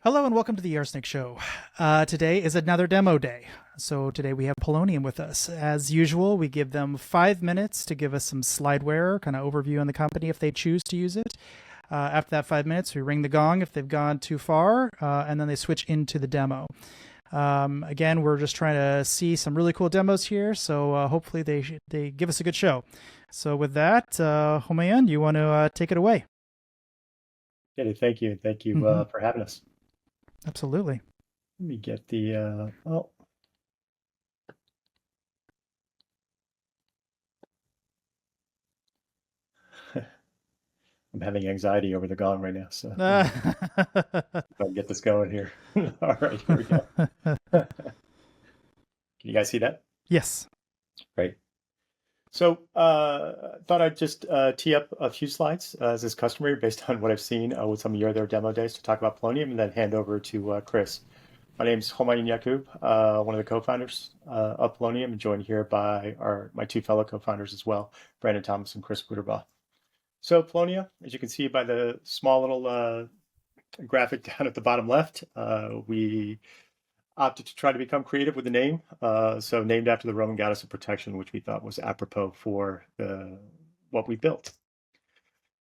Hello and welcome to the RSnake Show. Today is another demo day. So today we have Pellonium with us. As usual, we give them 5 minutes to give us some slideware, kind of overview on the company if they choose to use it. After that 5 minutes, we ring the gong if they've gone too far, and then they switch into the demo. Again, we're just trying to see some really cool demos here, so hopefully they give us a good show. So with that, Homayan, you want to take it away? Okay, thank you. Thank you for having us. Absolutely. Let me get the, I'm having anxiety over the gong right now, so if I can get this going here. All right, here we go. Can you guys see that? Yes. Great. So thought I'd just tee up a few slides as is customary based on what I've seen with some of your other demo days to talk about Pellonium and then hand over to Chris. My name is Homayan Yaqub, one of the co-founders of Pellonium, and joined here by my two fellow co-founders as well, Brandon Thomas and Chris Guterbaugh. So Pellonium, as you can see by the small little graphic down at the bottom left, we opted to try to become creative with the name. So named after the Roman goddess of protection, which we thought was apropos for what we built.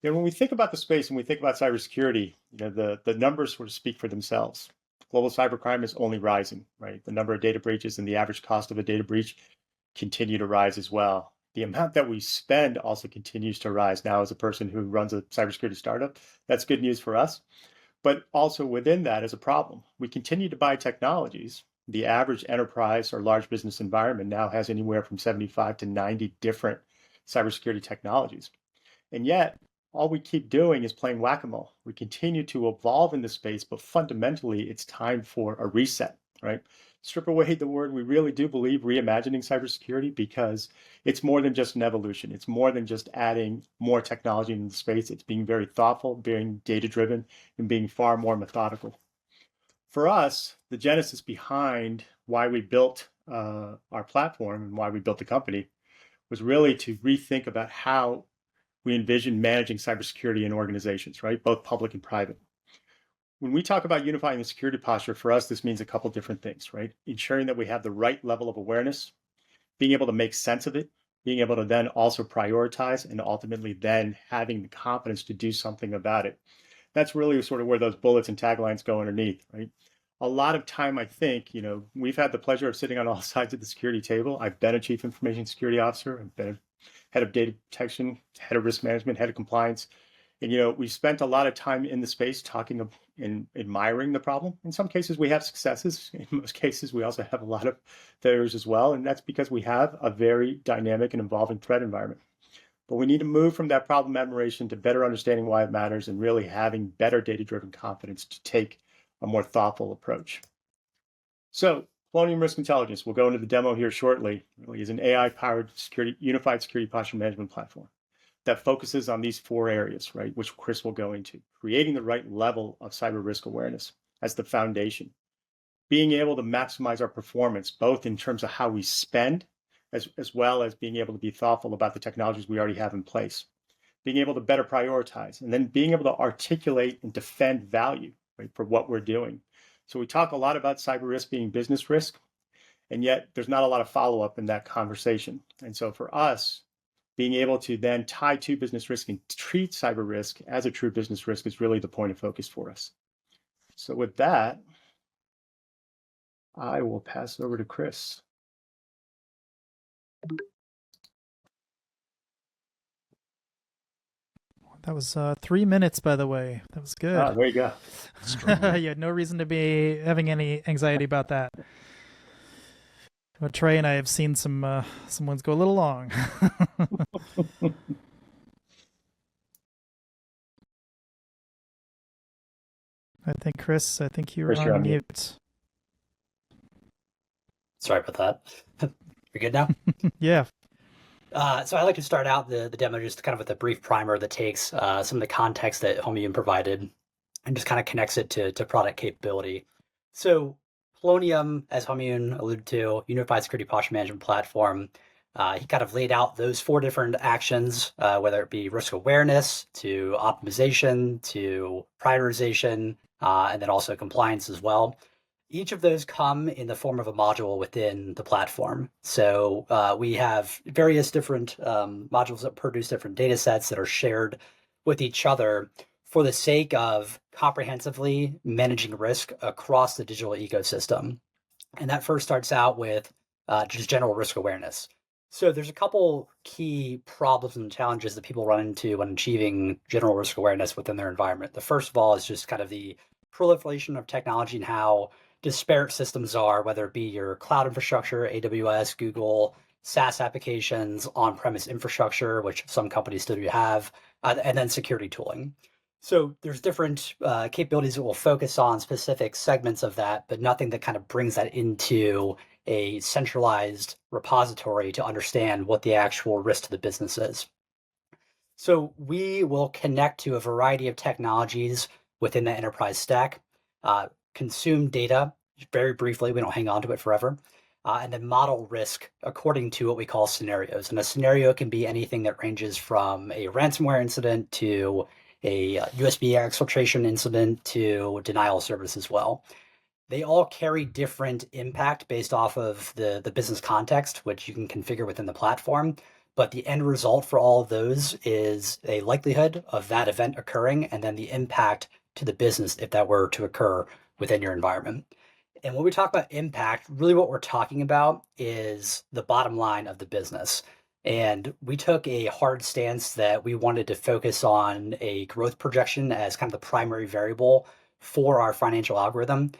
When we think about the space and we think about cybersecurity, the numbers sort of speak for themselves. Global cybercrime is only rising, right? The number of data breaches and the average cost of a data breach continue to rise as well. The amount that we spend also continues to rise. Now, as a person who runs a cybersecurity startup, that's good news for us. But also within that is a problem. We continue to buy technologies. The average enterprise or large business environment now has anywhere from 75 to 90 different cybersecurity technologies. And yet, all we keep doing is playing whack-a-mole. We continue to evolve in the space, but fundamentally, it's time for a reset, right? Strip away the word, we really do believe reimagining cybersecurity because it's more than just an evolution. It's more than just adding more technology into the space. It's being very thoughtful, being data-driven, and being far more methodical. For us, the genesis behind why we built our platform and why we built the company was really to rethink about how we envision managing cybersecurity in organizations, right? Both public and private. When we talk about unifying the security posture, for us, this means a couple different things, right? Ensuring that we have the right level of awareness, being able to make sense of it, being able to then also prioritize, and ultimately then having the confidence to do something about it. That's really sort of where those bullets and taglines go underneath, right? A lot of time, I think, we've had the pleasure of sitting on all sides of the security table. I've been a chief information security officer. I've been a head of data protection, head of risk management, head of compliance. And, we've spent a lot of time in the space talking and admiring the problem. In some cases, we have successes. In most cases, we also have a lot of failures as well. And that's because we have a very dynamic and evolving threat environment. But we need to move from that problem admiration to better understanding why it matters and really having better data-driven confidence to take a more thoughtful approach. So Pellonium Risk Intelligence, we'll go into the demo here shortly, really is an AI-powered unified security posture management platform that focuses on these 4 areas, right, which Chris will go into. Creating the right level of cyber risk awareness as the foundation. Being able to maximize our performance, both in terms of how we spend, as well as being able to be thoughtful about the technologies we already have in place. Being able to better prioritize, and then being able to articulate and defend value, right, for what we're doing. So we talk a lot about cyber risk being business risk, and yet there's not a lot of follow-up in that conversation. And so for us, being able to then tie to business risk and treat cyber risk as a true business risk is really the point of focus for us. So with that, I will pass it over to Chris. That was 3 minutes, by the way. That was good. Ah, there you go. You had no reason to be having any anxiety about that. But Trey and I have seen some ones go a little long. I think, Chris, you're on mute. Sorry about that. You're good now? Yeah. So I like to start out the demo just kind of with a brief primer that takes some of the context that Homayan provided and just kind of connects it to product capability. So Pellonium, as Homayan alluded to, unified security posture management platform. He kind of laid out those 4 different actions, whether it be risk awareness to optimization to prioritization and then also compliance as well. Each of those come in the form of a module within the platform. So we have various different modules that produce different data sets that are shared with each other for the sake of comprehensively managing risk across the digital ecosystem. And that first starts out with just general risk awareness. So there's a couple key problems and challenges that people run into when achieving general risk awareness within their environment. The first of all is just kind of the proliferation of technology and how disparate systems are, whether it be your cloud infrastructure, AWS, Google, SaaS applications, on-premise infrastructure, which some companies still do have, and then security tooling. So there's different capabilities that will focus on specific segments of that, but nothing that kind of brings that into a centralized repository to understand what the actual risk to the business is. So we will connect to a variety of technologies within the enterprise stack, consume data very briefly, we don't hang on to it forever, and then model risk according to what we call scenarios. And a scenario can be anything that ranges from a ransomware incident to a USB exfiltration incident to denial of service as well. They all carry different impact based off of the business context, which you can configure within the platform. But the end result for all of those is a likelihood of that event occurring and then the impact to the business if that were to occur within your environment. And when we talk about impact, really what we're talking about is the bottom line of the business. And we took a hard stance that we wanted to focus on a growth projection as kind of the primary variable for our financial algorithm,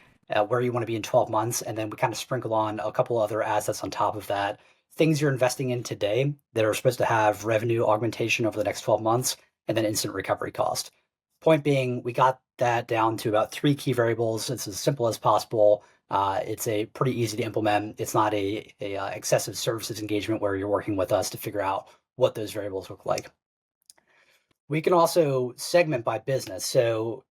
where you want to be in 12 months. And then we kind of sprinkle on a couple other assets on top of that, things you're investing in today that are supposed to have revenue augmentation over the next 12 months, and then instant recovery cost. Point being, we got that down to about 3 key variables. It's as simple as possible. It's a pretty easy to implement. It's not a excessive services engagement where you're working with us to figure out what those variables look like. We can also segment by business. So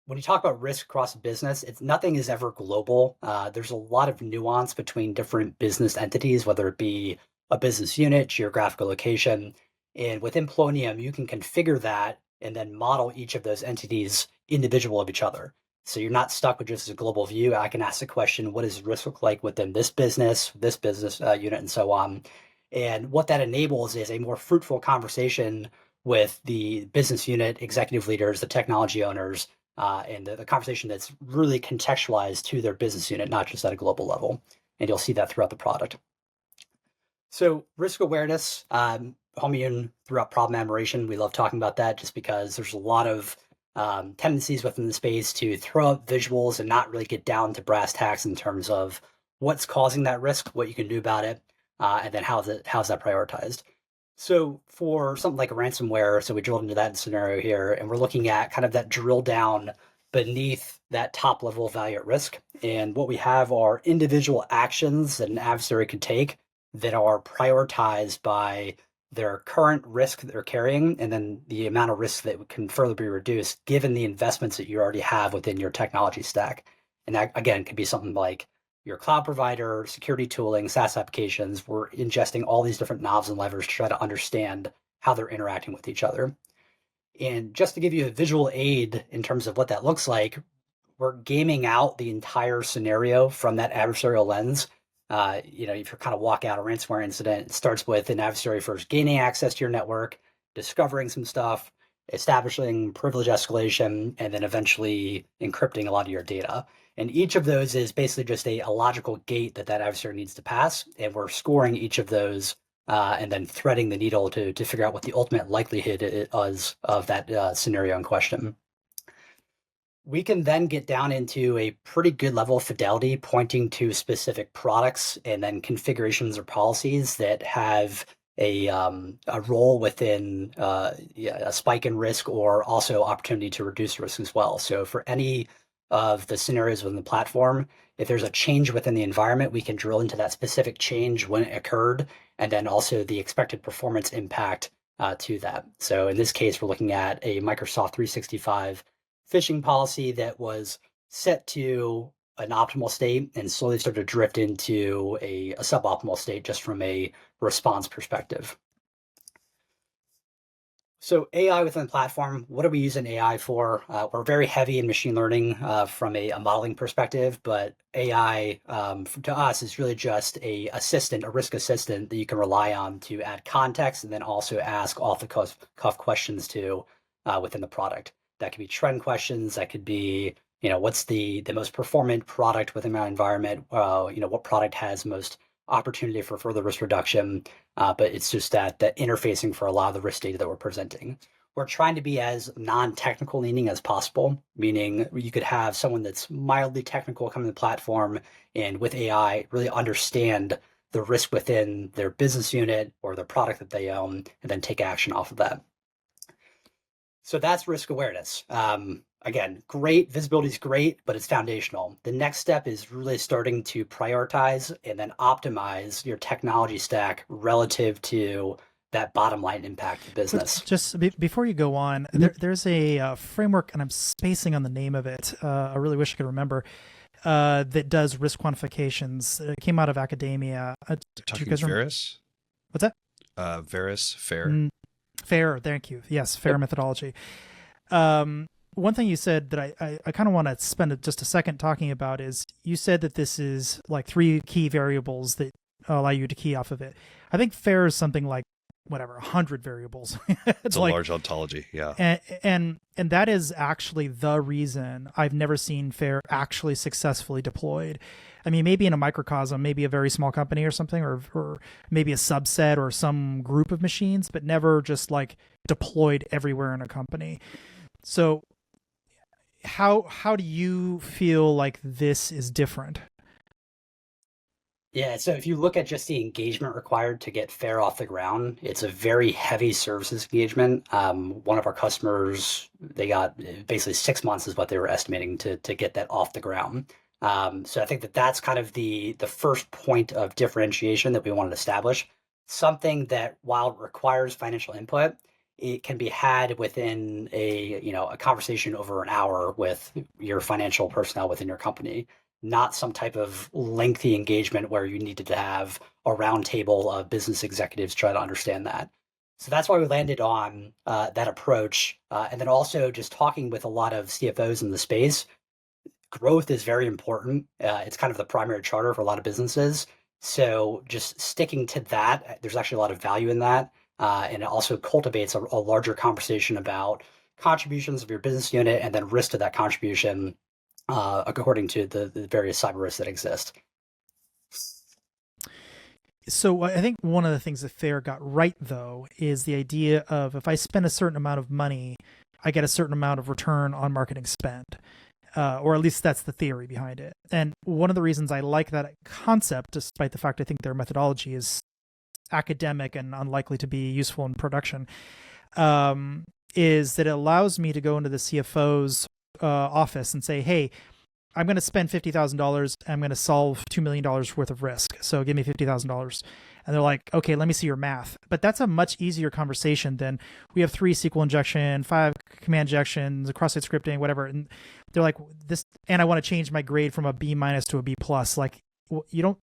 when you talk about risk across a business, nothing is ever global. There's a lot of nuance between different business entities, whether it be a business unit, geographical location. And within Pellonium, you can configure that and then model each of those entities individual of each other. So you're not stuck with just a global view. I can ask the question, what does risk look like within this business unit, and so on. And what that enables is a more fruitful conversation with the business unit executive leaders, the technology owners, and the conversation that's really contextualized to their business unit, not just at a global level. And you'll see that throughout the product. So risk awareness, Homeimmune throughout problem admiration, we love talking about that just because there's a lot of tendencies within the space to throw up visuals and not really get down to brass tacks in terms of what's causing that risk, what you can do about it, and then how's that prioritized. So for something like a ransomware, so we drilled into that scenario here, and we're looking at kind of that drill down beneath that top level of value at risk. And what we have are individual actions that an adversary can take that are prioritized by their current risk that they're carrying, and then the amount of risk that can further be reduced given the investments that you already have within your technology stack. And that, again, could be something like your cloud provider, security tooling, SaaS applications. We're ingesting all these different knobs and levers to try to understand how they're interacting with each other. And just to give you a visual aid in terms of what that looks like, we're gaming out the entire scenario from that adversarial lens. If you kind of walk out a ransomware incident, it starts with an adversary first gaining access to your network, discovering some stuff, establishing privilege escalation, and then eventually encrypting a lot of your data. And each of those is basically just a logical gate that adversary needs to pass. And we're scoring each of those and then threading the needle to figure out what the ultimate likelihood is of that scenario in question. We can then get down into a pretty good level of fidelity, pointing to specific products and then configurations or policies that have a role within a spike in risk or also opportunity to reduce risk as well. So for any of the scenarios within the platform, if there's a change within the environment, we can drill into that specific change when it occurred, and then also the expected performance impact to that. So in this case, we're looking at a Microsoft 365 phishing policy that was set to an optimal state and slowly started to drift into a suboptimal state just from a response perspective. So AI within the platform, what are we using AI for? We're very heavy in machine learning from a modeling perspective, but AI to us is really just a assistant, a risk assistant that you can rely on to add context and then also ask off the cuff questions to within the product. That could be trend questions. That could be, what's the most performant product within my environment? What product has most opportunity for further risk reduction? But it's just that interfacing for a lot of the risk data that we're presenting. We're trying to be as non-technical leaning as possible, meaning you could have someone that's mildly technical come to the platform and with AI really understand the risk within their business unit or the product that they own and then take action off of that. So that's risk awareness. Again, great visibility is great, but it's foundational. The next step is really starting to prioritize and then optimize your technology stack relative to that bottom line impact of business. Just before you go on, there's a framework, and I'm spacing on the name of it. I really wish I could remember. That does risk quantifications. It came out of academia. Talking Ferris? What's that? Ferris, FAIR. FAIR, thank you. Yes, FAIR methodology. One thing you said that I kind of want to spend just a second talking about is you said that this is like 3 key variables that allow you to key off of it. I think FAIR is something like, 100 variables. It's a large ontology, yeah. And that is actually the reason I've never seen FAIR actually successfully deployed. I mean, maybe in a microcosm, maybe a very small company or something, or maybe a subset or some group of machines, but never just like deployed everywhere in a company. So how do you feel like this is different? Yeah, so if you look at just the engagement required to get FAIR off the ground, it's a very heavy services engagement. One of our customers, they got basically 6 months is what they were estimating to get that off the ground. So I think that's kind of the first point of differentiation that we want to establish. Something that, while it requires financial input, it can be had within a conversation over an hour with your financial personnel within your company, not some type of lengthy engagement where you needed to have a round table of business executives try to understand that. So that's why we landed on that approach. And then also just talking with a lot of CFOs in the space, growth is very important. It's kind of the primary charter for a lot of businesses. So just sticking to that, there's actually a lot of value in that. And it also cultivates a larger conversation about contributions of your business unit and then risk to that contribution according to the various cyber risks that exist. So I think one of the things that FAIR got right, though, is the idea of if I spend a certain amount of money, I get a certain amount of return on marketing spend. Or at least that's the theory behind it. And one of the reasons I like that concept, despite the fact I think their methodology is academic and unlikely to be useful in production, is that it allows me to go into the CFO's office and say, hey, I'm going to spend $50,000. I'm going to solve $2 million worth of risk. So give me $50,000. And they're like, okay, let me see your math. But that's a much easier conversation than we have 3 SQL injection, 5 command injections, cross-site scripting, whatever. And they're like, this, and I want to change my grade from a B- to a B+. Like, you're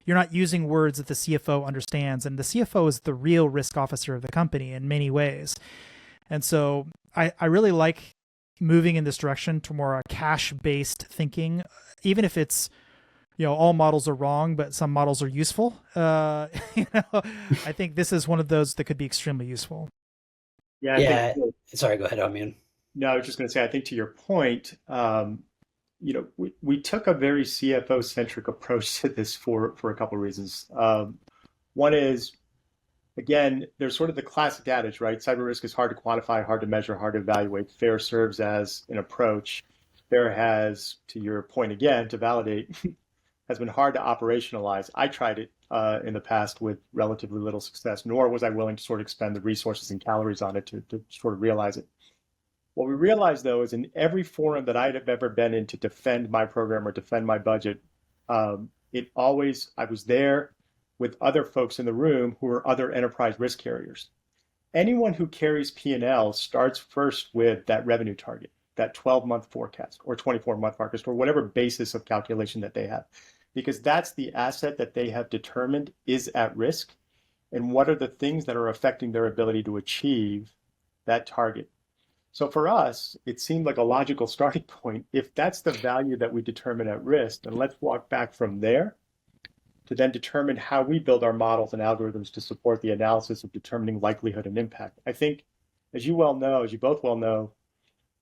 not using words that the CFO understands. And the CFO is the real risk officer of the company in many ways. And so I really like moving in this direction to more a cash-based thinking, even if it's, all models are wrong, but some models are useful. I think this is one of those that could be extremely useful. Yeah. Sorry, go ahead, Amin. No, I was just going to say, I think to your point, we took a very CFO-centric approach to this for a couple of reasons. One is, again, there's sort of the classic adage, right? Cyber risk is hard to quantify, hard to measure, hard to evaluate. FAIR serves as an approach. FAIR has, to your point again, to validate, has been hard to operationalize. I tried it in the past with relatively little success, nor was I willing to sort of expend the resources and calories on it to sort of realize it. What we realized, though, is in every forum that I have ever been in to defend my program or defend my budget, I was there with other folks in the room who are other enterprise risk carriers. Anyone who carries P&L starts first with that revenue target, that 12-month forecast or 24-month forecast or whatever basis of calculation that they have, because that's the asset that they have determined is at risk and what are the things that are affecting their ability to achieve that target. So for us, it seemed like a logical starting point. If that's the value that we determine at risk, then let's walk back from there to then determine how we build our models and algorithms to support the analysis of determining likelihood and impact. I think, as you both well know,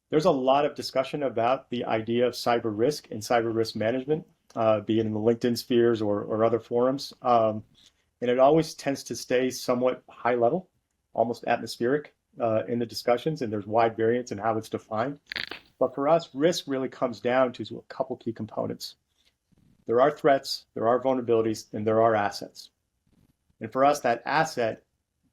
there's a lot of discussion about the idea of cyber risk and cyber risk management, be it in the LinkedIn spheres or other forums. And it always tends to stay somewhat high level, almost atmospheric in the discussions, and there's wide variance in how it's defined. But for us, risk really comes down to a couple key components. There are threats, there are vulnerabilities, and there are assets. And for us, that asset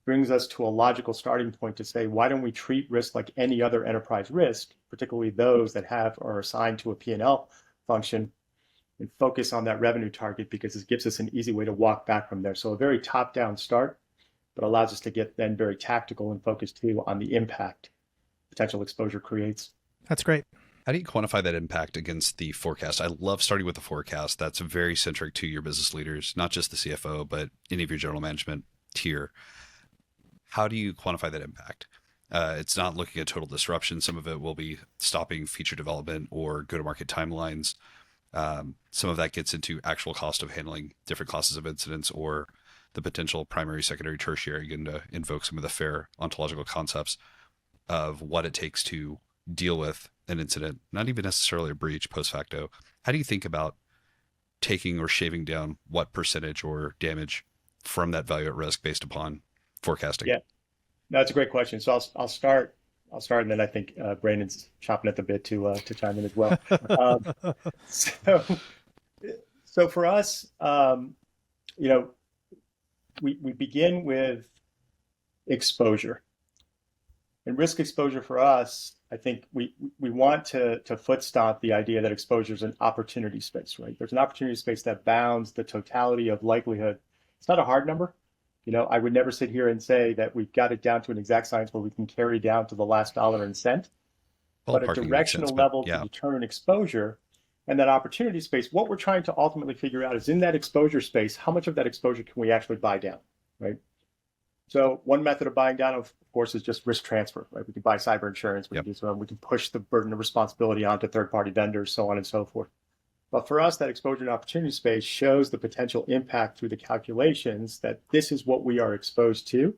brings us to a logical starting point to say, why don't we treat risk like any other enterprise risk, particularly those that are assigned to a P&L function, and focus on that revenue target, because it gives us an easy way to walk back from there. So a very top-down start, but allows us to get then very tactical and focused too on the impact potential exposure creates. That's great. How do you quantify that impact against the forecast? I love starting with the forecast. That's very centric to your business leaders, not just the CFO, but any of your general management tier. How do you quantify that impact? It's not looking at total disruption. Some of it will be stopping feature development or go-to-market timelines. Some of that gets into actual cost of handling different classes of incidents or the potential primary, secondary, tertiary, and to invoke some of the fair ontological concepts of what it takes to deal with an incident, not even necessarily a breach post facto. How do you think about taking or shaving down what percentage or damage from that value at risk based upon forecasting? Yeah, no, that's a great question. So I'll start, and then I think Brandon's chopping at the bit to chime in as well. So for us, we begin with exposure. And risk exposure for us, I think we want to foot stomp the idea that exposure is an opportunity space, right? There's an opportunity space that bounds the totality of likelihood. It's not a hard number. I would never sit here and say that we've got it down to an exact science where we can carry down to the last dollar and cent, but a directional level to determine exposure. And that opportunity space, what we're trying to ultimately figure out is in that exposure space, how much of that exposure can we actually buy down, right? So one method of buying down, of course, is just risk transfer, right? We can buy cyber insurance, we can push the burden of responsibility onto third-party vendors, so on and so forth. But for us, that exposure and opportunity space shows the potential impact through the calculations that this is what we are exposed to.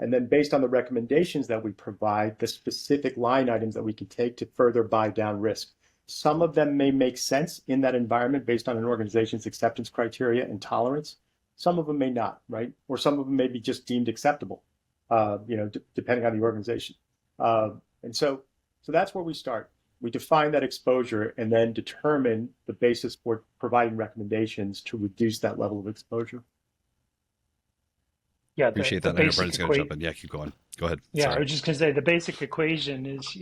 And then based on the recommendations that we provide, the specific line items that we can take to further buy down risk. Some of them may make sense in that environment based on an organization's acceptance criteria and tolerance. Some of them may not, right? Or some of them may be just deemed acceptable, depending on the organization. And so that's where we start. We define that exposure and then determine the basis for providing recommendations to reduce that level of exposure. Yeah, appreciate that. I know Brent's going to jump in. Yeah, keep going. Go ahead. Yeah, Sorry. I was just going to say the basic equation is,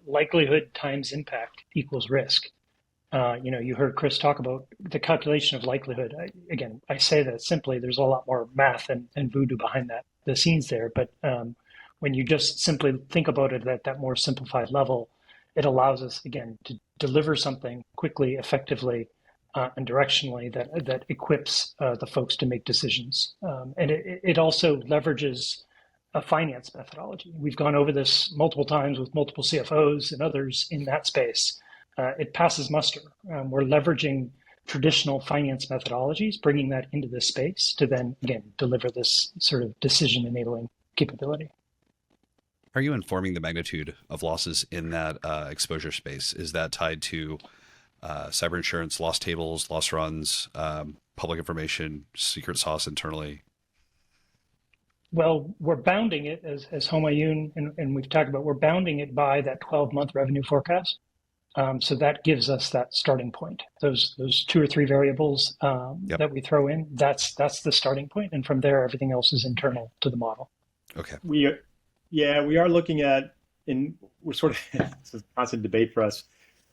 likelihood times impact equals risk. You heard Chris talk about the calculation of likelihood. I say that simply. There's a lot more math and voodoo behind the scenes there. But when you just simply think about it at that more simplified level, it allows us, again, to deliver something quickly, effectively, and directionally that equips the folks to make decisions. And it also leverages a finance methodology. We've gone over this multiple times with multiple CFOs and others in that space. It passes muster. We're leveraging traditional finance methodologies, bringing that into this space to then, again, deliver this sort of decision-enabling capability. Are you informing the magnitude of losses in that exposure space? Is that tied to cyber insurance, loss tables, loss runs, public information, secret sauce internally? Well, we're bounding it, as Homayun and we've talked about, we're bounding it by that 12-month revenue forecast. So that gives us that starting point. Those two or three variables that we throw in, that's the starting point. And from there, everything else is internal to the model. Okay. We are looking at, and we're sort of, it's a constant debate for us.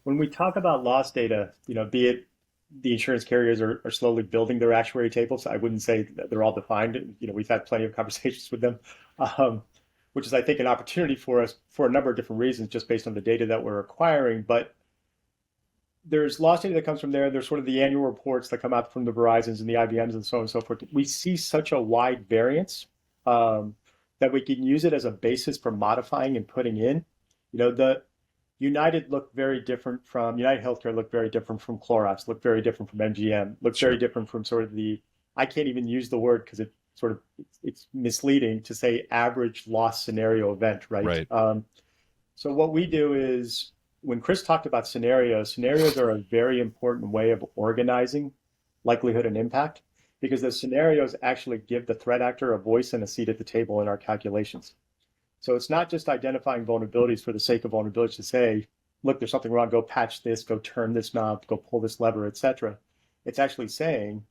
When we talk about loss data, be it the insurance carriers are slowly building their actuary tables. I wouldn't say that they're all defined. We've had plenty of conversations with them, which is, I think, an opportunity for us for a number of different reasons, just based on the data that we're acquiring. But there's loss data that comes from there. There's sort of the annual reports that come out from the Verizons and the IBMs and so on and so forth. We see such a wide variance that we can use it as a basis for modifying and putting in. The United Healthcare looked very different from Clorox, looked very different from MGM, looked very different from sort of I can't even use the word because it's misleading to say average loss scenario event, right? Right. So what we do is, when Chris talked about scenarios are a very important way of organizing likelihood and impact, because the scenarios actually give the threat actor a voice and a seat at the table in our calculations. So it's not just identifying vulnerabilities for the sake of vulnerabilities to say, look, there's something wrong, go patch this, go turn this knob, go pull this lever, etc. It's actually saying,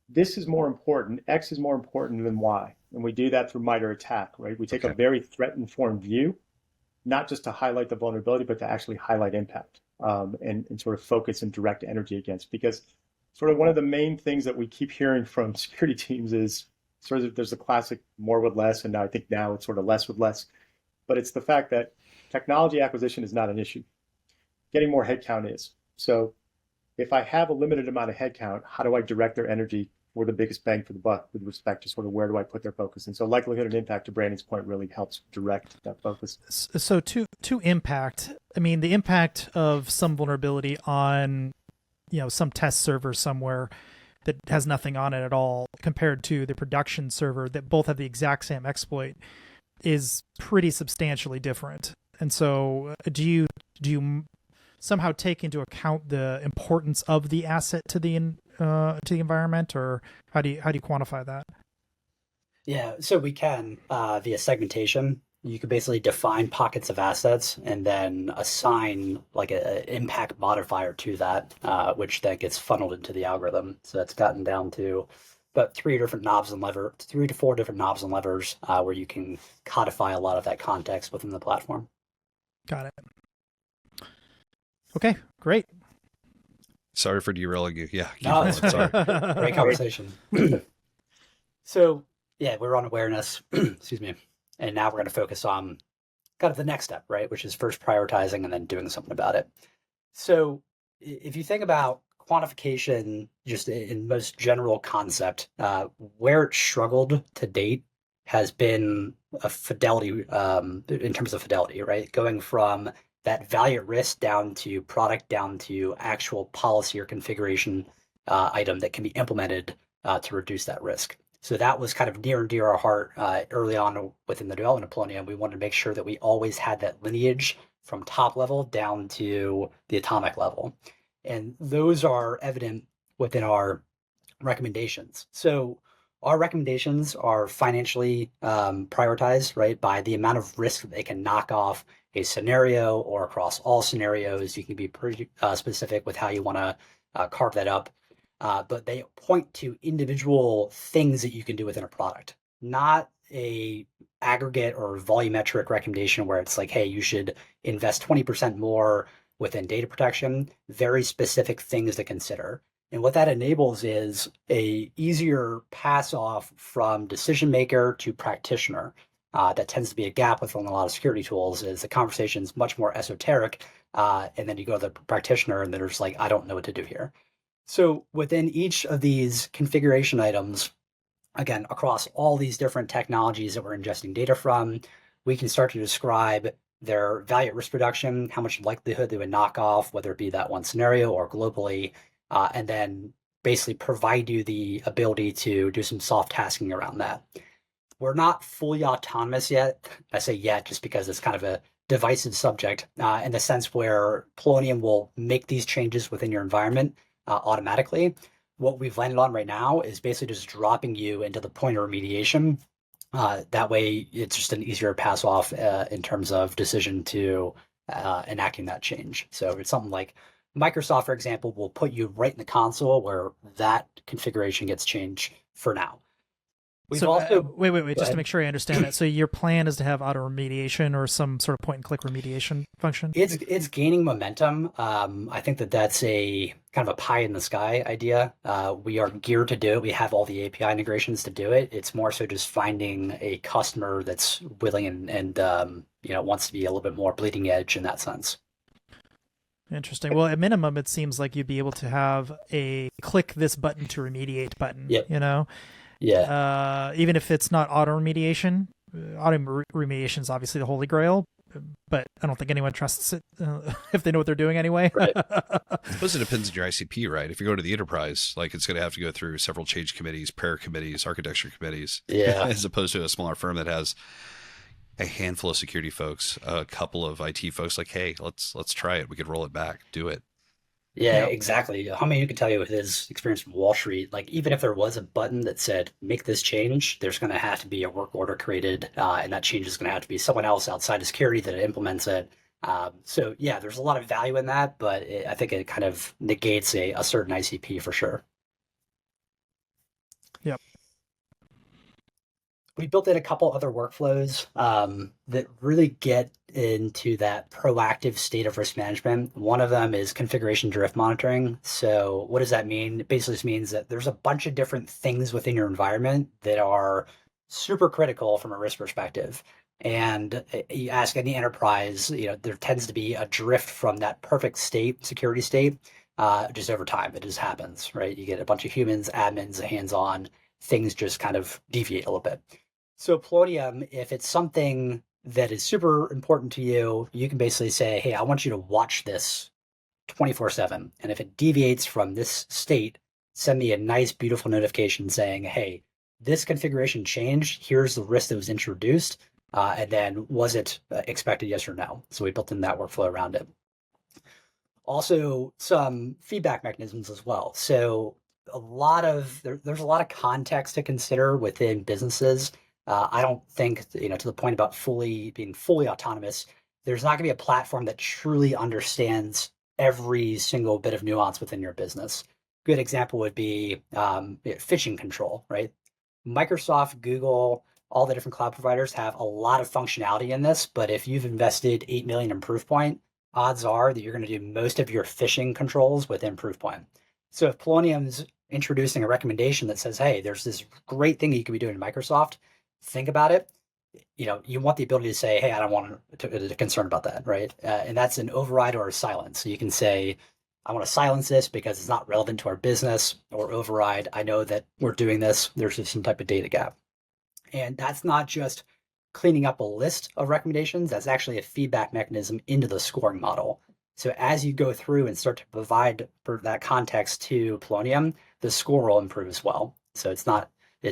this is more important, X is more important than Y. And we do that through MITRE ATT&CK, right? We take a very threat-informed view, not just to highlight the vulnerability, but to actually highlight impact, and sort of focus and direct energy against. Because sort of one of the main things that we keep hearing from security teams is sort of, there's the classic more with less, and I think now it's sort of less with less. But it's the fact that technology acquisition is not an issue. Getting more headcount is. So if I have a limited amount of headcount, how do I direct their energy for the biggest bang for the buck with respect to sort of where do I put their focus? And so likelihood and impact, to Brandon's point, really helps direct that focus. So to impact, I mean, the impact of some vulnerability on, some test server somewhere that has nothing on it at all compared to the production server that both have the exact same exploit is pretty substantially different. And so do you somehow take into account the importance of the asset to the environment, or how do you quantify that? Yeah, so we can via segmentation. You can basically define pockets of assets and then assign like an impact modifier to that, which then gets funneled into the algorithm. So that's gotten down to about 3 to 4 different knobs and levers, where you can codify a lot of that context within the platform. Got it. Okay, great. Sorry for derailing you. Yeah. No, sorry. Great conversation. So yeah, we're on awareness, excuse me. And now we're going to focus on kind of the next step, right? Which is first prioritizing and then doing something about it. So if you think about quantification, just in most general concept, where it struggled to date has been a fidelity, in terms of fidelity, right? Going from that value at risk down to product, down to actual policy or configuration item that can be implemented to reduce that risk. So that was kind of near and dear our heart early on within the development of Pellonium. We wanted to make sure that we always had that lineage from top level down to the atomic level. And those are evident within our recommendations. So our recommendations are financially prioritized, right, by the amount of risk that they can knock off a scenario or across all scenarios. You can be pretty specific with how you want to carve that up. But they point to individual things that you can do within a product, not a aggregate or volumetric recommendation where it's like, hey, you should invest 20% more within data protection, very specific things to consider. And what that enables is a easier pass off from decision maker to practitioner. That tends to be a gap within a lot of security tools, is the conversation is much more esoteric. And then you go to the practitioner and they're just like, I don't know what to do here. So within each of these configuration items, again, across all these different technologies that we're ingesting data from, we can start to describe their value at risk reduction, how much likelihood they would knock off, whether it be that one scenario or globally, and then basically provide you the ability to do some soft tasking around that. We're not fully autonomous yet. I say yet just because it's kind of a divisive subject in the sense where Pellonium will make these changes within your environment automatically. What we've landed on right now is basically just dropping you into the point of remediation. That way, it's just an easier pass off in terms of decision to enacting that change. So it's something like Microsoft, for example, will put you right in the console where that configuration gets changed for now. We've also wait, just to make sure I understand that. So your plan is to have auto remediation or some sort of point and click remediation function? It's gaining momentum. I think that's a kind of a pie in the sky idea. We are geared to do it. We have all the API integrations to do it. It's more so just finding a customer that's willing and wants to be a little bit more bleeding edge in that sense. Interesting. Well, at minimum, it seems like you'd be able to have a click this button to remediate button. Yep. Yeah. Even if it's not auto remediation, remediation is obviously the holy grail, but I don't think anyone trusts it if they know what they're doing anyway. Right. I suppose it depends on your ICP, right? If you go to the enterprise, like it's going to have to go through several change committees, prayer committees, architecture committees, Yeah. as opposed to a smaller firm that has a handful of security folks, a couple of IT folks. Like, hey, let's try it. We could roll it back, do it. Yeah, Yep. exactly. How many you can tell you with his experience from Wall Street, like even if there was a button that said make this change, there's going to have to be a work order created, and that change is going to have to be someone else outside of security that implements it. So yeah, there's a lot of value in that, but I think it kind of negates a certain ICP for sure. Yep. We built in a couple other workflows that really get into that proactive state of risk management. One of them is configuration drift monitoring. So what does that mean? It basically just means that there's a bunch of different things within your environment that are super critical from a risk perspective. And you ask any enterprise, there tends to be a drift from that perfect state, security state, just over time. It just happens, right? You get a bunch of humans, admins, hands-on, things just kind of deviate a little bit. So Pellonium, if it's something that is super important to you, you can basically say, hey, I want you to watch this 24/7. And if it deviates from this state, send me a nice, beautiful notification saying, hey, this configuration changed. Here's the risk that was introduced. And then was it expected, yes or no? So we built in that workflow around it. Also, some feedback mechanisms as well. So there's a lot of context to consider within businesses. I don't think, to the point about being fully autonomous, there's not going to be a platform that truly understands every single bit of nuance within your business. Good example would be phishing control, right? Microsoft, Google, all the different cloud providers have a lot of functionality in this, but if you've invested 8 million in Proofpoint, odds are that you're going to do most of your phishing controls within Proofpoint. So if Pellonium's introducing a recommendation that says, hey, there's this great thing that you could be doing in Microsoft, think about it. You want the ability to say, hey, I don't want to concern about that, right? And that's an override or a silence. So you can say, I want to silence this because it's not relevant to our business, or override, I know that we're doing this, there's just some type of data gap. And that's not just cleaning up a list of recommendations, that's actually a feedback mechanism into the scoring model. So as you go through and start to provide for that context to Pellonium, the score will improve as well. So it's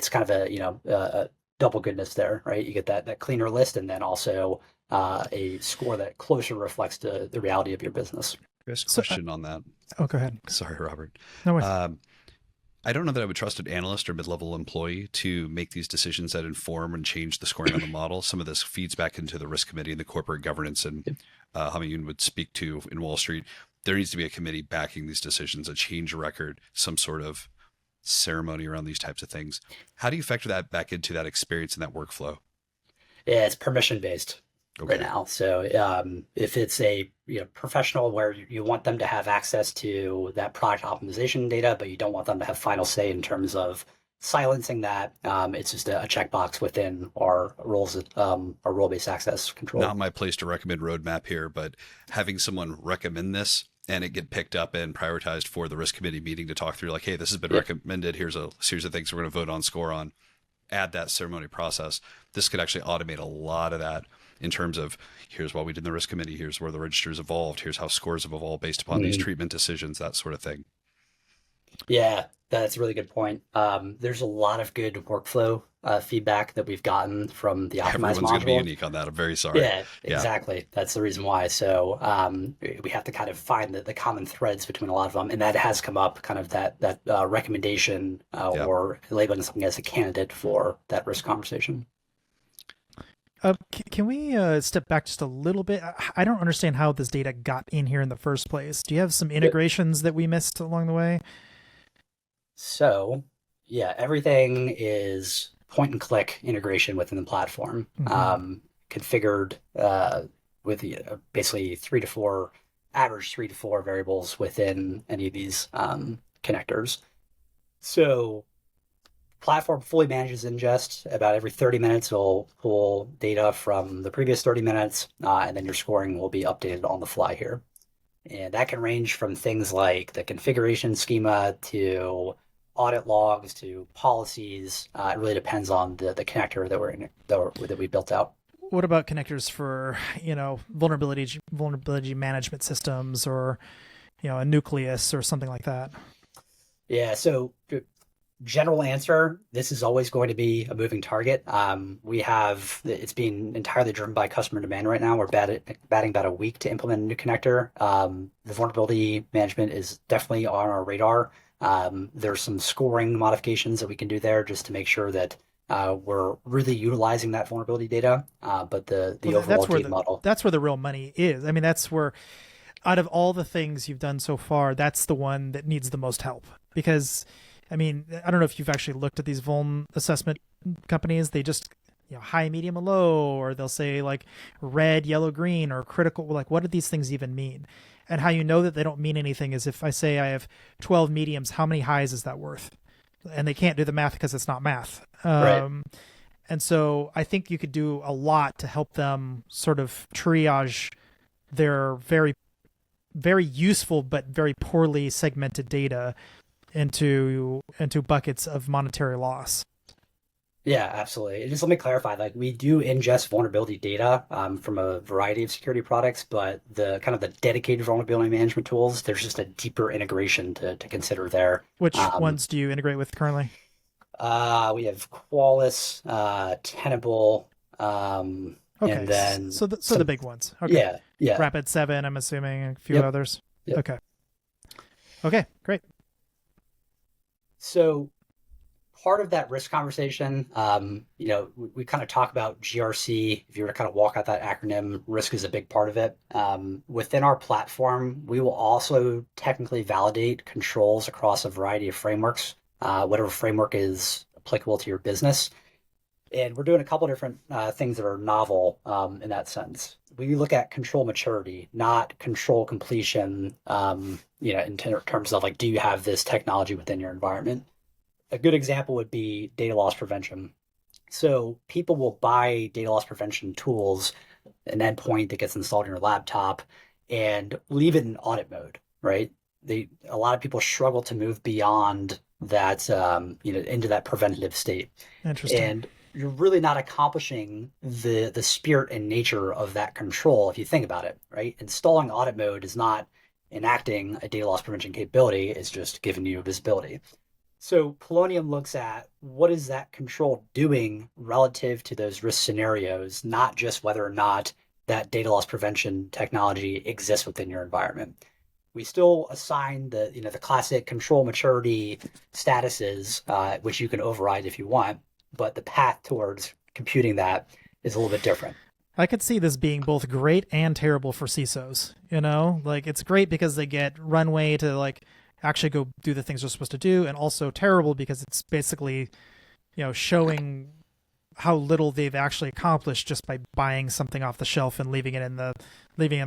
kind of a double goodness there, right? You get that cleaner list, and then also a score that closer reflects the reality of your business. Chris, question on that. Oh, go ahead. Sorry, Robert. No worries. I don't know that I would trust an analyst or mid-level employee to make these decisions that inform and change the scoring on the model. Some of this feeds back into the risk committee and the corporate governance, and Hamiyun would speak to in Wall Street. There needs to be a committee backing these decisions, a change record, some sort of ceremony around these types of things. How do you factor that back into that experience and that workflow? Yeah, it's permission based right now. So if it's a professional where you want them to have access to that product optimization data, but you don't want them to have final say in terms of silencing that, it's just a checkbox within our roles, our role-based access control. Not my place to recommend roadmap here, but having someone recommend this and it get picked up and prioritized for the risk committee meeting to talk through, like, hey, this has been recommended. Here's a series of things we're going to vote on, score on, add that ceremony process. This could actually automate a lot of that in terms of here's what we did in the risk committee. Here's where the registers evolved. Here's how scores have evolved based upon these treatment decisions, that sort of thing. Yeah, that's a really good point. There's a lot of good workflow feedback that we've gotten from the optimized Everyone's module. going to be unique on that. I'm very sorry. Yeah, exactly. That's the reason why. So we have to kind of find the common threads between a lot of them, and that has come up, kind of that recommendation or labeling something as a candidate for that risk conversation. Can we step back just a little bit? I don't understand how this data got in here in the first place. Do you have some integrations that we missed along the way? So, yeah, everything is point and click integration within the platform, configured with basically 3 to 4, average 3 to 4 variables within any of these connectors. So platform fully manages ingest. About every 30 minutes, it'll pull data from the previous 30 minutes, and then your scoring will be updated on the fly here. And that can range from things like the configuration schema to audit logs to policies. It really depends on the connector that we built out. What about connectors for, vulnerability management systems, or, a nucleus or something like that? Yeah, so general answer, this is always going to be a moving target. It's being entirely driven by customer demand right now. We're batting about a week to implement a new connector. The vulnerability management is definitely on our radar. There's some scoring modifications that we can do there just to make sure that we're really utilizing that vulnerability data. But the overall gate model. That's where the real money is. I mean, that's where, out of all the things you've done so far, that's the one that needs the most help. Because, I mean, I don't know if you've actually looked at these vuln assessment companies. They just, high, medium, and low, or they'll say like red, yellow, green, or critical. Like, what do these things even mean? And how you know that they don't mean anything is if I say I have 12 mediums, how many highs is that worth? And they can't do the math because it's not math. Right. And so I think you could do a lot to help them sort of triage their very, very useful but very poorly segmented data into buckets of monetary loss. Yeah, absolutely. Just let me clarify, like we do ingest vulnerability data from a variety of security products, but the kind of the dedicated vulnerability management tools, there's just a deeper integration to consider there. Which ones do you integrate with currently? We have Qualys, Tenable, okay, and then so the big ones. Okay. Yeah. Rapid7, I'm assuming, and a few others. Yep. Okay, great. So part of that risk conversation, we kind of talk about GRC. If you were to kind of walk out that acronym, risk is a big part of it. Within our platform, we will also technically validate controls across a variety of frameworks, whatever framework is applicable to your business. And we're doing a couple different things that are novel in that sense. We look at control maturity, not control completion, in terms of like, do you have this technology within your environment? A good example would be data loss prevention. So people will buy data loss prevention tools, an endpoint that gets installed in your laptop, and leave it in audit mode, right? A lot of people struggle to move beyond that, into that preventative state. Interesting. And you're really not accomplishing the spirit and nature of that control if you think about it, right? Installing audit mode is not enacting a data loss prevention capability, it's just giving you visibility. So Pellonium looks at what is that control doing relative to those risk scenarios, not just whether or not that data loss prevention technology exists within your environment. We still assign the classic control maturity statuses, which you can override if you want, but the path towards computing that is a little bit different. I could see this being both great and terrible for CISOs. Like it's great because they get runway to like actually go do the things they're supposed to do, and also terrible because it's basically, showing how little they've actually accomplished just by buying something off the shelf and leaving it in the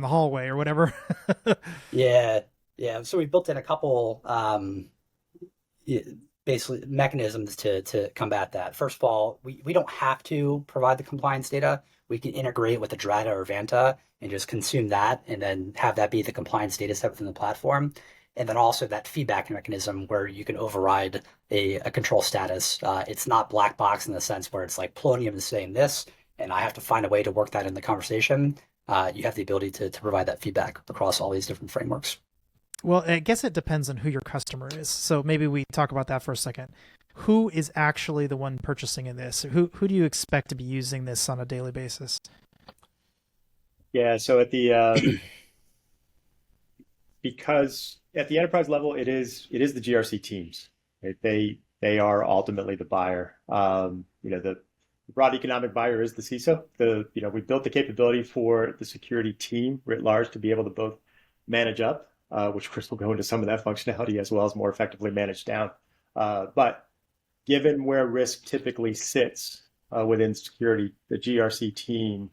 hallway or whatever. Yeah. So we built in a couple basically mechanisms to combat that. First of all, we don't have to provide the compliance data. We can integrate with Adrata or Vanta and just consume that, and then have that be the compliance data set within the platform. And then also that feedback mechanism where you can override a control status. It's not black box in the sense where it's like Pellonium is saying this, and I have to find a way to work that in the conversation. You have the ability to provide that feedback across all these different frameworks. Well, I guess it depends on who your customer is. So maybe we talk about that for a second. Who is actually the one purchasing in this? Who do you expect to be using this on a daily basis? Yeah, so at the because at the enterprise level, it is the GRC teams. Right? They are ultimately the buyer. The broad economic buyer is the CISO. We built the capability for the security team writ large to be able to both manage up, which Chris will go into some of that functionality, as well as more effectively manage down. But given where risk typically sits within security, the GRC team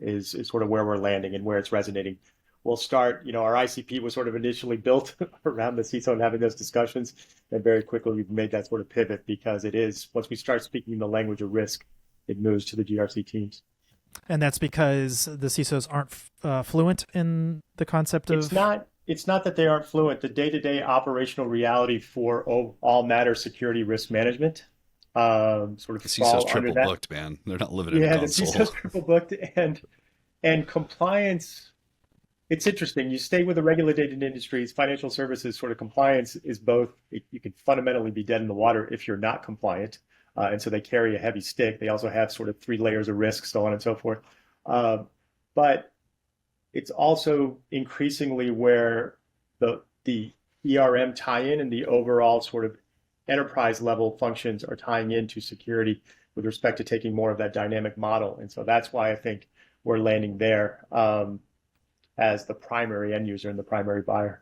is sort of where we're landing and where it's resonating. We'll start, our ICP was sort of initially built around the CISO and having those discussions. And very quickly, we've made that sort of pivot because it is, once we start speaking the language of risk, it moves to the GRC teams. And that's because the CISOs aren't fluent in the concept of... it's not that they aren't fluent. The day-to-day operational reality for all matter security risk management sort of The CISO's fall under triple that. booked, man. They're not living in a Yeah, the console. CISO's triple booked and compliance. It's interesting. You stay with the regulated industries, financial services, sort of compliance is both, you can fundamentally be dead in the water if you're not compliant. And so they carry a heavy stick. They also have sort of 3 layers of risk, so on and so forth. But it's also increasingly where the ERM tie-in and the overall sort of enterprise level functions are tying into security with respect to taking more of that dynamic model. And so that's why I think we're landing there as the primary end user and the primary buyer.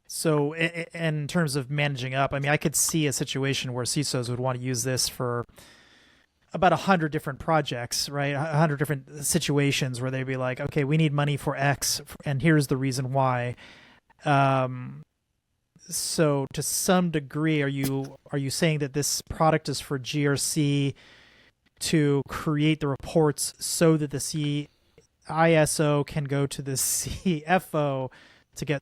So in terms of managing up, I mean, I could see a situation where CISOs would want to use this for about 100 different projects, right? 100 different situations where they'd be like, okay, we need money for X, and here's the reason why. So to some degree, are you saying that this product is for GRC to create the reports so that the ISO can go to the CFO to get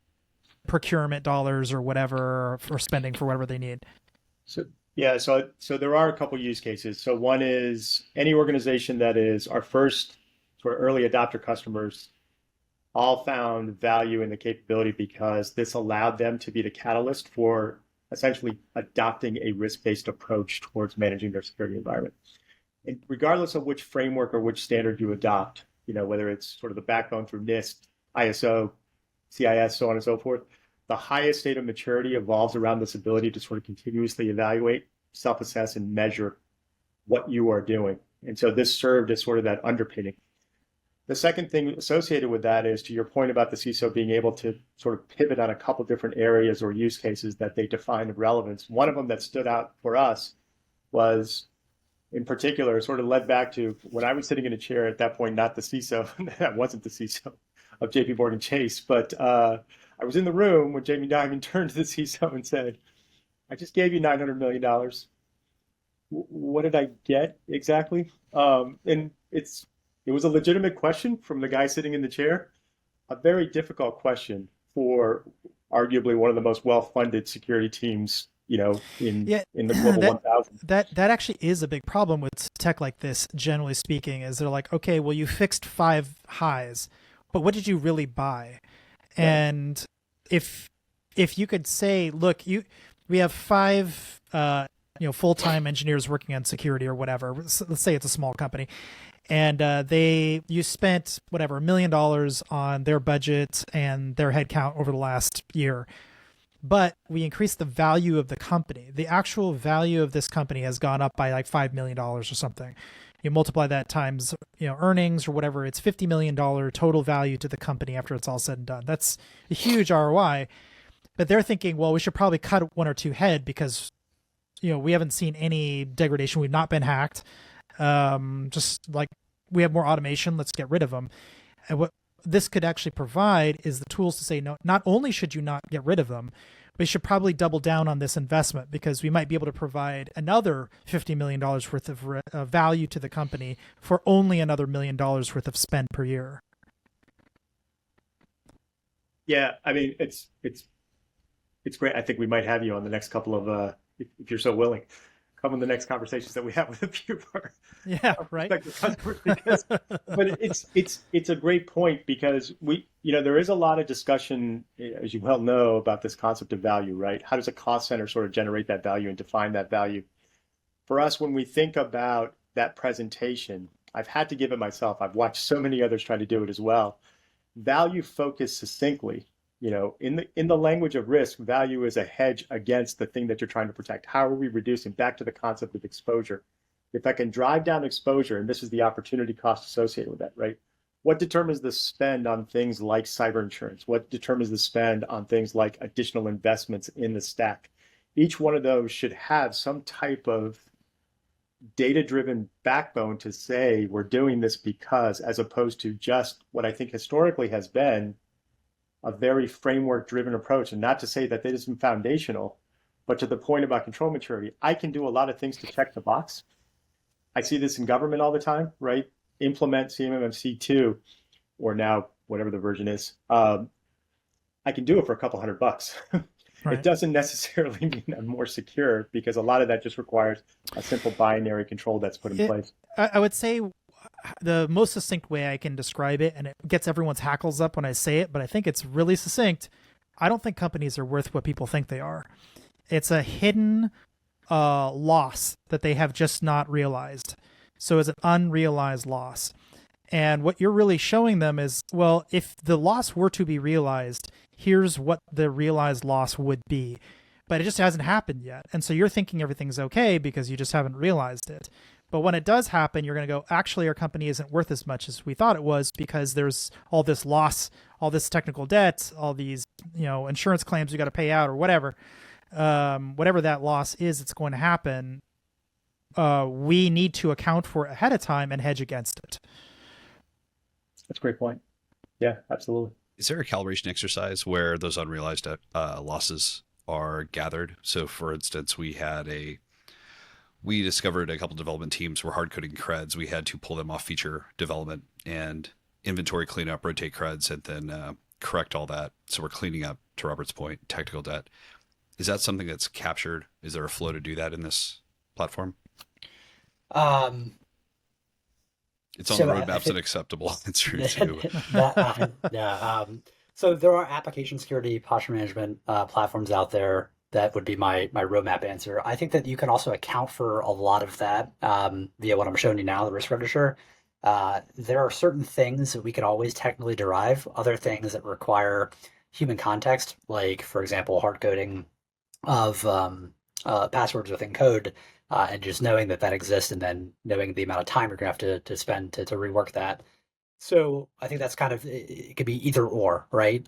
procurement dollars or whatever for spending for whatever they need? So yeah, so there are a couple use cases. So one is any organization that is our first sort of early adopter customers all found value in the capability because this allowed them to be the catalyst for essentially adopting a risk-based approach towards managing their security environment. And regardless of which framework or which standard you adopt, whether it's sort of the backbone through NIST, ISO, CIS, so on and so forth, the highest state of maturity evolves around this ability to sort of continuously evaluate, self-assess, and measure what you are doing. And so this served as sort of that underpinning. The second thing associated with that is, to your point about the CISO being able to sort of pivot on a couple different areas or use cases that they define of relevance. One of them that stood out for us was, in particular, sort of led back to when I was sitting in a chair at that point, not the CISO, that wasn't the CISO of JP Morgan Chase, but I was in the room when Jamie Dimon turned to the CISO and said, I just gave you $900 million. What did I get exactly? And it was a legitimate question from the guy sitting in the chair, a very difficult question for arguably one of the most well-funded security teams, in the Global 1000. That actually is a big problem with tech like this, generally speaking, is they're like, okay, well, you fixed 5 highs, but what did you really buy? Yeah. And if you could say, look, we have 5 full-time engineers working on security or whatever. Let's say it's a small company, and you spent whatever $1 million on their budget and their headcount over the last year, but we increased the value of the company. The actual value of this company has gone up by like $5 million or something. You multiply that times earnings or whatever, it's $50 million total value to the company after it's all said and done. That's a huge ROI. But they're thinking, well, we should probably cut 1 or 2 head because we haven't seen any degradation. We've not been hacked. Just like we have more automation, let's get rid of them. And what this could actually provide is the tools to say, no, not only should you not get rid of them, we should probably double down on this investment because we might be able to provide another $50 million worth of value to the company for only another $1 million worth of spend per year. Yeah, I mean, it's great. I think we might have you on the next couple of, if you're so willing, come in the next conversations that we have with a few of our customers. But it's a great point because there is a lot of discussion, as you well know, about this concept of value, right? How does a cost center sort of generate that value and define that value? For us, when we think about that presentation, I've had to give it myself. I've watched so many others try to do it as well. Value focused succinctly. In the language of risk, value is a hedge against the thing that you're trying to protect. How are we reducing? Back to the concept of exposure. If I can drive down exposure, and this is the opportunity cost associated with that, right? What determines the spend on things like cyber insurance? What determines the spend on things like additional investments in the stack? Each one of those should have some type of data-driven backbone to say we're doing this because, as opposed to just what I think historically has been a very framework-driven approach. And not to say that isn't foundational, but to the point about control maturity, I can do a lot of things to check the box. I see this in government all the time, right? Implement CMMC2, or now whatever the version is. I can do it for a couple $100. Right. It doesn't necessarily mean I'm more secure, because a lot of that just requires a simple binary control that's put in place. I would say the most succinct way I can describe it, and it gets everyone's hackles up when I say it, but I think it's really succinct. I don't think companies are worth what people think they are. It's a hidden loss that they have just not realized. So it's an unrealized loss. And what you're really showing them is, well, if the loss were to be realized, here's what the realized loss would be. But it just hasn't happened yet. And so you're thinking everything's okay because you just haven't realized it. But when it does happen, you're going to go, actually, our company isn't worth as much as we thought it was, because there's all this loss, all this technical debt, all these, insurance claims you got to pay out or whatever. Whatever that loss is, it's going to happen. We need to account for it ahead of time and hedge against it. That's a great point. Yeah, absolutely. Is there a calibration exercise where those unrealized losses are gathered? So, for instance, we discovered a couple development teams were hard coding creds. We had to pull them off feature development and inventory cleanup, rotate creds, and then correct all that. So we're cleaning up, to Robert's point, technical debt. Is that something that's captured? Is there a flow to do that in this platform? It's on So the I roadmap's think an acceptable answer too. So there are application security posture management platforms out there. That would be my roadmap answer. I think that you can also account for a lot of that via what I'm showing you now, the risk register. There are certain things that we could always technically derive, other things that require human context, like, for example, hard coding of passwords within code, and just knowing that exists, and then knowing the amount of time you're going to have to spend to rework that. So I think that's kind of, it could be either or, right?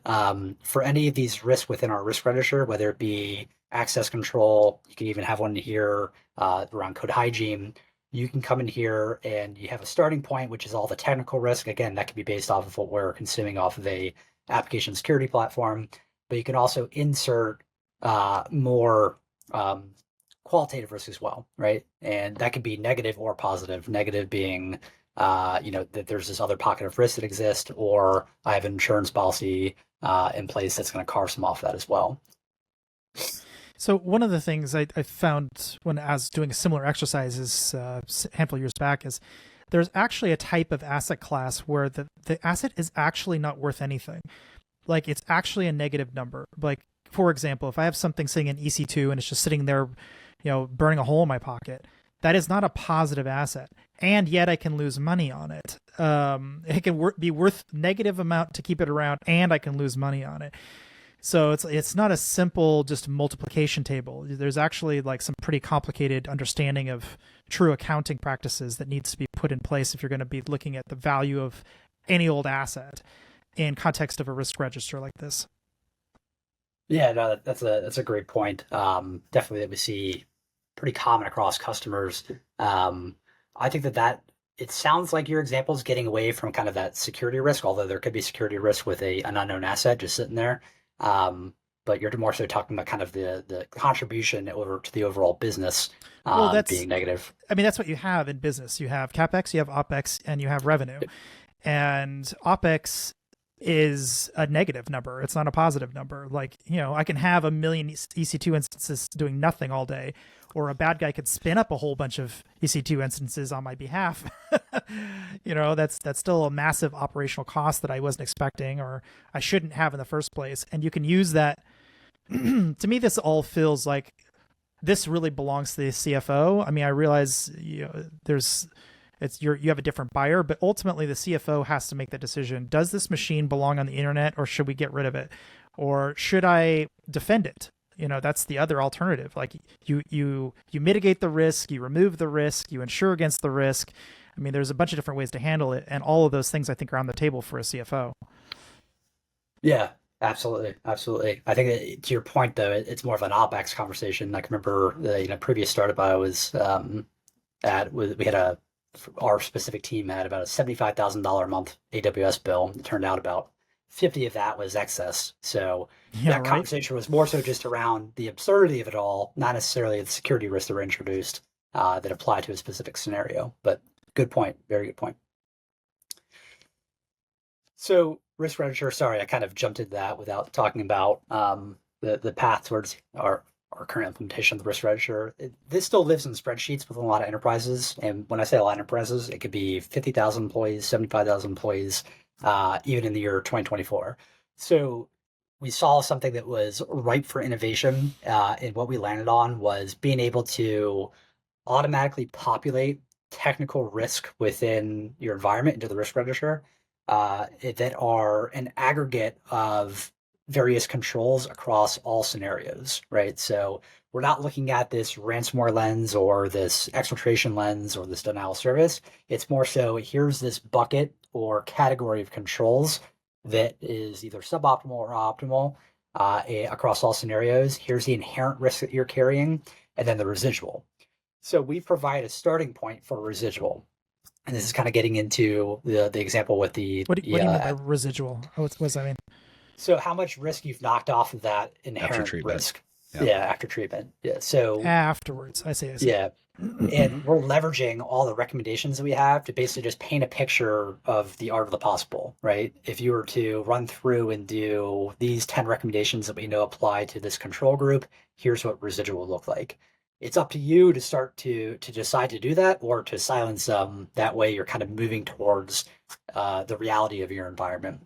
For any of these risks within our risk register, whether it be access control, you can even have one here around code hygiene. You can come in here and you have a starting point, which is all the technical risk. Again, that could be based off of what we're consuming off of a application security platform, but you can also insert more qualitative risk as well, right? And that could be negative or positive. Negative being that there's this other pocket of risk that exists, or I have an insurance policy in place that's going to carve some off that as well. So one of the things I found when I was doing a similar exercises a handful of years back is there's actually a type of asset class where the asset is actually not worth anything. Like, it's actually a negative number. Like, for example, if I have something sitting in EC2 and it's just sitting there, burning a hole in my pocket, that is not a positive asset. And yet I can lose money on it. It can be worth negative amount to keep it around, and I can lose money on it. So it's not a simple just multiplication table. There's actually like some pretty complicated understanding of true accounting practices that needs to be put in place if you're going to be looking at the value of any old asset in context of a risk register like this. Yeah, no, that's a great point. Definitely that we see pretty common across customers. I think that it sounds like your example is getting away from kind of that security risk, although there could be security risk with an unknown asset just sitting there. But you're more so talking about kind of the contribution over to the overall business being negative. I mean, that's what you have in business. You have CapEx, you have OpEx, and you have revenue. And OpEx is a negative number. It's not a positive number. Like, I can have 1 million EC2 instances doing nothing all day, or a bad guy could spin up a whole bunch of EC2 instances on my behalf. That's still a massive operational cost that I wasn't expecting, or I shouldn't have in the first place. And you can use that. To me, this all feels like this really belongs to the CFO. I mean, I realize you have a different buyer, but ultimately the CFO has to make that decision. Does this machine belong on the internet, or should we get rid of it? Or should I defend it? That's the other alternative. Like, you mitigate the risk, you remove the risk, you insure against the risk. I mean, there's a bunch of different ways to handle it, and all of those things I think are on the table for a CFO. Yeah, absolutely. Absolutely. I think that, to your point though, it's more of an OpEx conversation. I can remember the previous startup I was at, we had our specific team had about a $75,000 a month AWS bill. It turned out about 50 of that was excess. So that conversation was more so just around the absurdity of it all, not necessarily the security risks that were introduced that apply to a specific scenario. But good point. Very good point. So risk register, sorry, I kind of jumped into that without talking about the path towards our current implementation of the risk register. This still lives in spreadsheets with a lot of enterprises. And when I say a lot of enterprises, it could be 50,000 employees, 75,000 employees, even in the year 2024. So we saw something that was ripe for innovation. And what we landed on was being able to automatically populate technical risk within your environment into the risk register that are an aggregate of various controls across all scenarios, right? So we're not looking at this ransomware lens or this exfiltration lens or this denial of service. It's more so here's this bucket or category of controls that is either suboptimal or optimal across all scenarios. Here's the inherent risk that you're carrying, and then the residual. So we provide a starting point for residual. And this is kind of getting into the example with the... What do you mean by residual? What does that mean? So how much risk you've knocked off of that inherent risk. Yeah, after treatment. Yeah. So afterwards, I see. Yeah. And we're leveraging all the recommendations that we have to basically just paint a picture of the art of the possible, right? If you were to run through and do these 10 recommendations that we know apply to this control group, here's what residual will look like. It's up to you to start to decide to do that or to silence them. That way you're kind of moving towards the reality of your environment.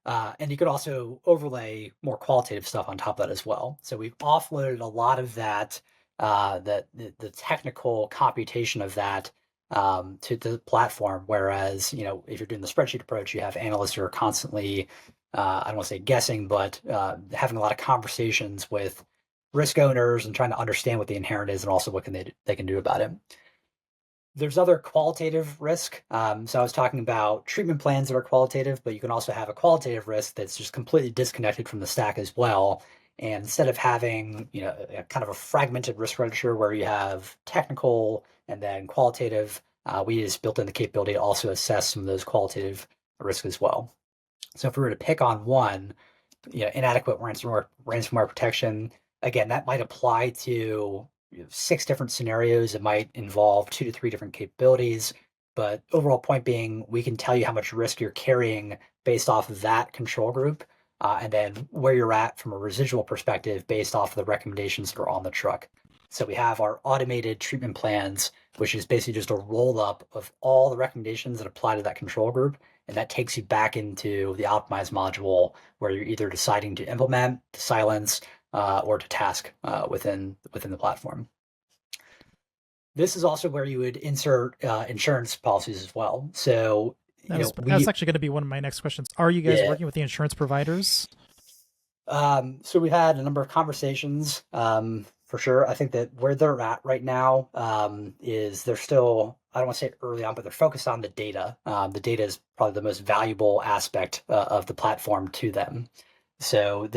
And you could also overlay more qualitative stuff on top of that as well. So we've offloaded a lot of that, the technical computation of that to the platform. Whereas, if you're doing the spreadsheet approach, you have analysts who are constantly, I don't want to say guessing, but having a lot of conversations with risk owners and trying to understand what the inherent is and also what they can do about it. There's other qualitative risk. So I was talking about treatment plans that are qualitative, but you can also have a qualitative risk that's just completely disconnected from the stack as well. And instead of having, kind of a fragmented risk register where you have technical and then qualitative, we just built in the capability to also assess some of those qualitative risks as well. So if we were to pick on one, inadequate ransomware protection, again, that might apply to 6 different scenarios. It might involve 2 to 3 different capabilities, but overall point being, we can tell you how much risk you're carrying based off of that control group, and then where you're at from a residual perspective based off of the recommendations that are on the truck. So we have our automated treatment plans, which is basically just a roll up of all the recommendations that apply to that control group. And that takes you back into the optimize module where you're either deciding to implement, to silence, or to task within the platform. This is also where you would insert insurance policies as well. So that's actually going to be one of my next questions. Are you guys working with the insurance providers? So we've had a number of conversations for sure. I think that where they're at right now is they're still, I don't want to say early on, but they're focused on the data. The data is probably the most valuable aspect of the platform to them. So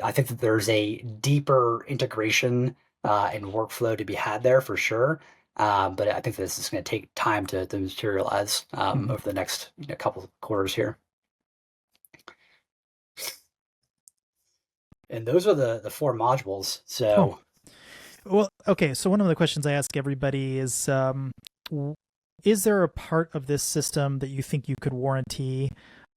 I think that there's a deeper integration and workflow to be had there for sure. But I think this is going to take time to materialize over the next couple of quarters here. And those are the 4 modules. So, well, okay. So one of the questions I ask everybody is there a part of this system that you think you could warranty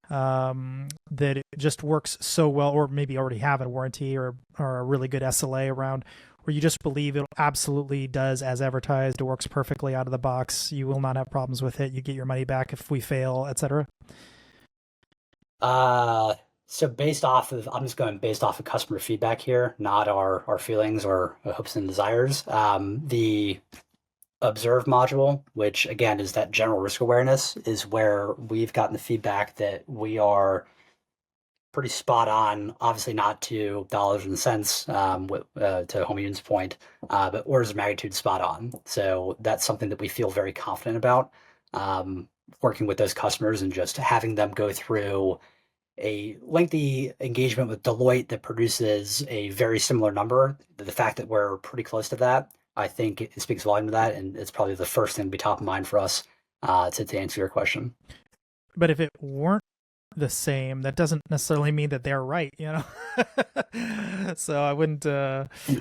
that it just works so well, or maybe already have a warranty or a really good SLA around, where you just believe it absolutely does as advertised, it works perfectly out of the box, you will not have problems with it, you get your money back if we fail, etc.? So I'm just going based off of customer feedback here, not our feelings or hopes and desires. The observe module, which again is that general risk awareness, is where we've gotten the feedback that we are pretty spot on, obviously not to dollars and cents to HomeUnion's point, but orders of magnitude spot on. So that's something that we feel very confident about, working with those customers and just having them go through a lengthy engagement with Deloitte that produces a very similar number. The fact that we're pretty close to that, I think it speaks volume to that, and it's probably the first thing to be top of mind for us to answer your question. But if it weren't the same, that doesn't necessarily mean that they're right, So I wouldn't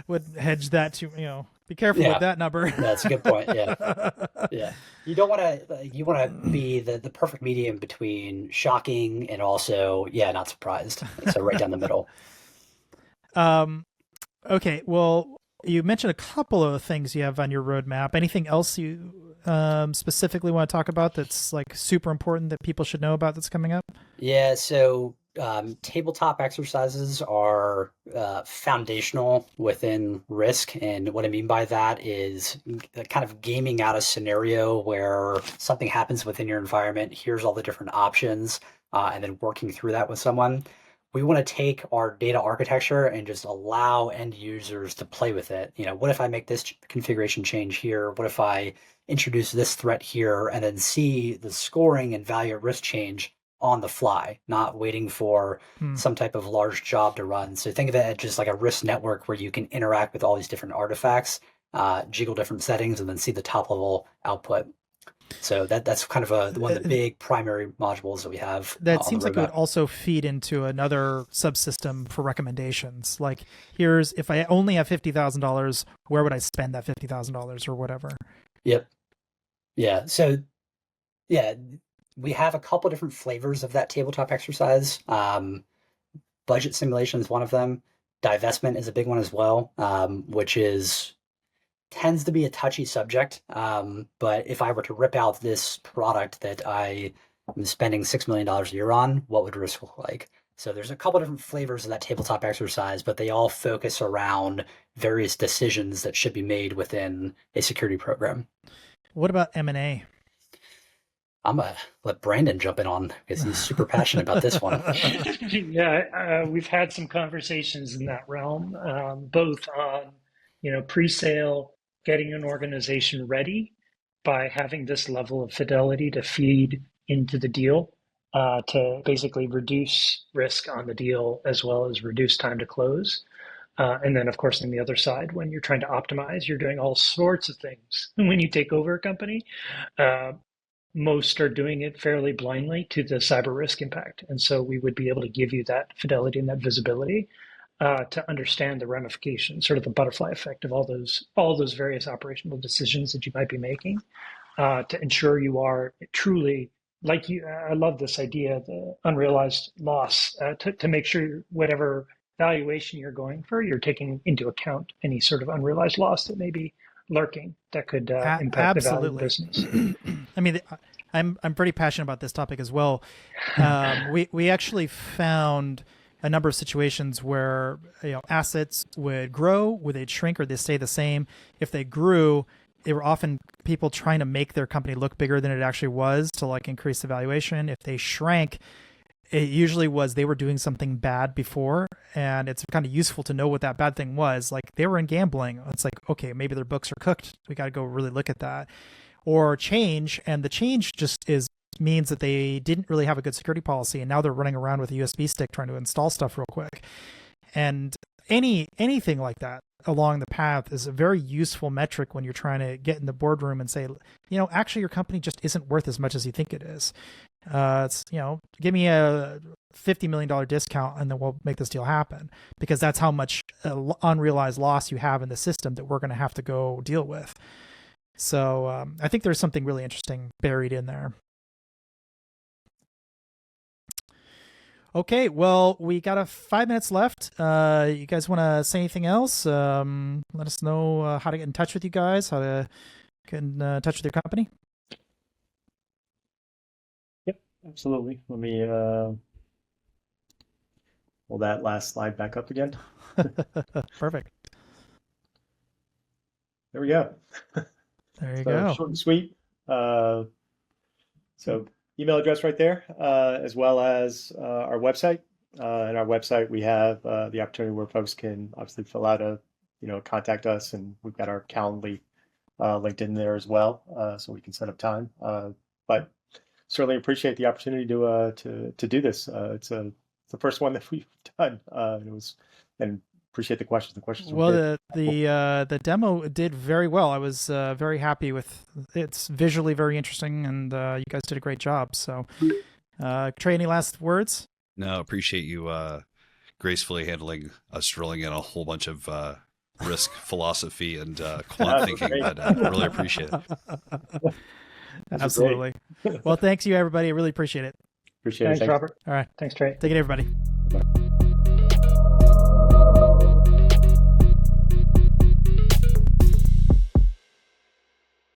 would hedge that to Be careful Yeah. with that number. That's a good point. Yeah. Yeah. You don't want to, you want to be the perfect medium between shocking and also, yeah, not surprised. So right down the middle. Okay. Well, you mentioned a couple of things you have on your roadmap. Anything else you specifically want to talk about that's like super important that people should know about that's coming up? Yeah. So tabletop exercises are foundational within risk. And what I mean by that is kind of gaming out a scenario where something happens within your environment. Here's all the different options, and then working through that with someone. We want to take our data architecture and just allow end users to play with it. What if I make this configuration change here? What if I introduce this threat here, and then see the scoring and value at risk change on the fly, not waiting for some type of large job to run. So think of it as just like a risk network where you can interact with all these different artifacts, jiggle different settings, and then see the top level output. So that's kind of one of the big primary modules that we have. That seems like it would also feed into another subsystem for recommendations. Like, here's, if I only have $50,000, where would I spend that $50,000 or whatever? Yep. Yeah. So, yeah, we have a couple different flavors of that tabletop exercise. Budget simulation is one of them. Divestment is a big one as well, which tends to be a touchy subject. But if I were to rip out this product that I am spending $6 million a year on, what would risk look like? So there's a couple different flavors of that tabletop exercise, but they all focus around various decisions that should be made within a security program. What about M&A? I'm going to let Brandon jump in on because he's super passionate about this one. Yeah, we've had some conversations in that realm, both on, pre-sale, getting an organization ready by having this level of fidelity to feed into the deal, to basically reduce risk on the deal as well as reduce time to close. And then, of course, on the other side, when you're trying to optimize, you're doing all sorts of things. When you take over a company, most are doing it fairly blindly to the cyber risk impact. And so we would be able to give you that fidelity and that visibility to understand the ramifications, sort of the butterfly effect of all those various operational decisions that you might be making, to ensure you are truly, like you. I love this idea, the unrealized loss, to make sure whatever valuation you're going for, you're taking into account any sort of unrealized loss that may be lurking that could impact the value of the business. I mean, I'm pretty passionate about this topic as well. We actually found a number of situations where assets would grow, would they shrink, or they stay the same. If they grew, they were often people trying to make their company look bigger than it actually was to like increase the valuation. If they shrank, it usually was they were doing something bad before, and it's kind of useful to know what that bad thing was. Like they were in gambling. It's like, okay, maybe their books are cooked. We got to go really look at that. Or change, and the change just means that they didn't really have a good security policy, and now they're running around with a USB stick trying to install stuff real quick. And anything like that along the path is a very useful metric when you're trying to get in the boardroom and say, actually your company just isn't worth as much as you think it is. It's, give me a $50 million discount and then we'll make this deal happen, because that's how much unrealized loss you have in the system that we're going to have to go deal with. So I think there's something really interesting buried in there. Okay, well, we got 5 minutes left. You guys want to say anything else? Let us know how to get in touch with you guys, how to get in touch with your company. Yep, absolutely. Let me pull that last slide back up again. Perfect. There we go. There you go. Short and sweet. So email address right there, as well as our website. And our website, we have the opportunity where folks can obviously fill out contact us, and we've got our Calendly linked in there as well, so we can set up time. But certainly appreciate the opportunity to do this. It's the first one that we've done, and appreciate the questions. The questions were good. The demo did very well. I was very happy with it's visually very interesting, and you guys did a great job. So, Trey, any last words? No, appreciate you gracefully handling us drilling in a whole bunch of risk philosophy and quant thinking, but I really appreciate it. Absolutely. Well, thanks you everybody. I really appreciate it. Appreciate it. Thanks, Robert. All right. Thanks, Trey. Take it, everybody. Bye.